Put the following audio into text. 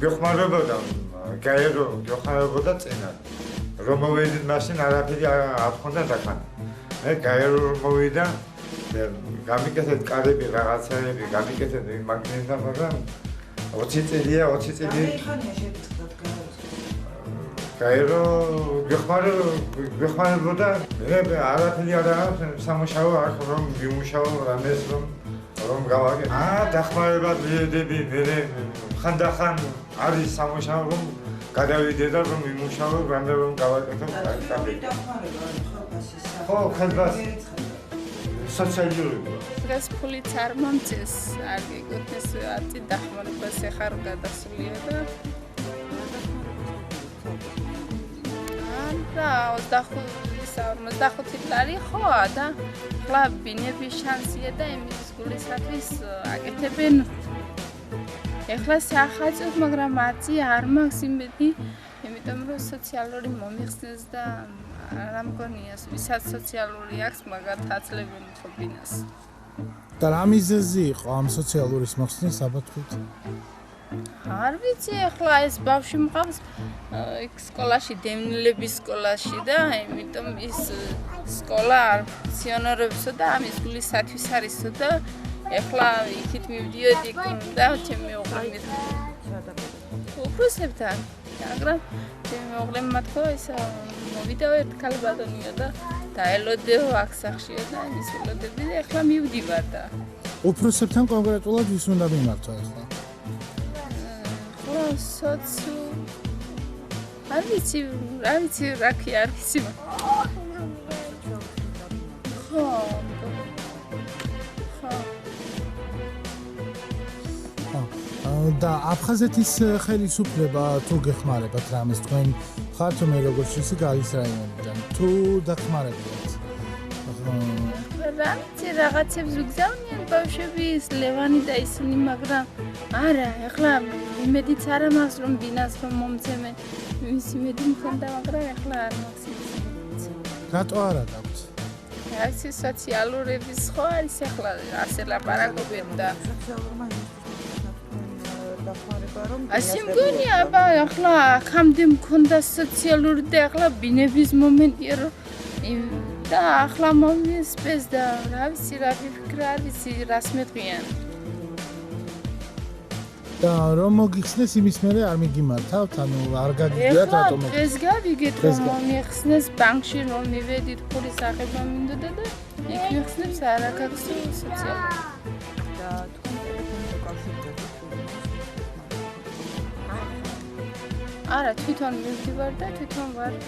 გეხმარებოდა გაერო გეხმარებოდა წინა რომ მოვედით მაშინ არაფერი არ ხონდა დაქან მე გაერო მოვიდა გამიკეთეთ კარები რაღაცაები გამიკეთეთ მაგნიტა მაგრამ 20 წელია 20 წელი გაერო გეხმარებოდა მე არაფერი არ სამუშაო არ რომ ვიმუშაო რამეს რომ გავაგე დახმარება ვიდები მე ხანდახან არის სამუშაო რომ გადავიდე და რომ ვიმუშაო რამე რომ გავაკეთო ხო ხალხი სოციალური დღეს ფულიც არ მომწეს არ გიგოთეს აწი დახმარებას ეხარ გადასულია და და 25 ლარი ხო და ხლა ბინების შანსია და იმის გულისათვის აკეთებენ ეხლა სახაჭოთ მაგრამ აწი არ მაქვს იმედი იმიტომ რომ სოციალური მომიხსნეს და არ ამგონია ვისაც სოციალური აქვს მაგათ აცლებენ ხო ბინას და რა მიზეზი იყო ამ სოციალურის მოხსნის აბათქვით არ ვიცი ეხლა ეს ბავშვი მყავს იქ სკოლაში დევნილების სკოლაში და იმიტომ ის სკოლა არ ფუნქციონირებსო და ამის გულისათვის არისო და ეხლა იქით მივდიოდი და ჩემი მეუღლემ უფროსებთან მაგრამ ჩემი მეუღლემ მათქო ეს მოვიდა ერთ ქალბატონიო და დაელოდეო აქ სახშია და იმის ელოდები და ეხლა მივდივარ და უფროსებთან კონკრეტულად ვის უნდა მიმართო ეხლა სოცი არ ვიცი რა კი არ ვიცი ხო და აფხაზეთის ხელისუფლება თუ გეხმარებათ რამეს თქვენ ხართ მე როგორც ისე გალის რაიონიდან თუ დახმარებათ რამე რაღაცებს ვიგზავნიან ბავშვები ლევანი და ისინი მაგრამ არა ეხლა იმედიც არ მაქვს რომ ბინას რომ მომცემენ ის იმედი მქონდა მაგრამ ეხლა არ მაქვს რატო არა გაქვთ ეს სოციალურების ხო არის ეხლა ასე ლაპარაკობენ და ასე მგონია აბა ეხლა აქამდე მქონდა სოციალური და ეხლა ბინების მომენტია რომ და ახლა მომისპეს და რა ვიცი რა ფიქრა არ ვიცი რას მეტყვიან და რომ მოგიხსნეს იმის მერე არ მიგიმართავთ ანუ არ გაგიგიათ რატომ ეს გავიგეთ რომ მომიხსნეს ბანკში რომ მივედით ფულის აღება მინდოდა და იქ მიხსნებს არა გაქვს სოციალური და თქვენ ტელეფონით უკავშირდებთ არა თვითონ მივდივარ და თვითონ ვარ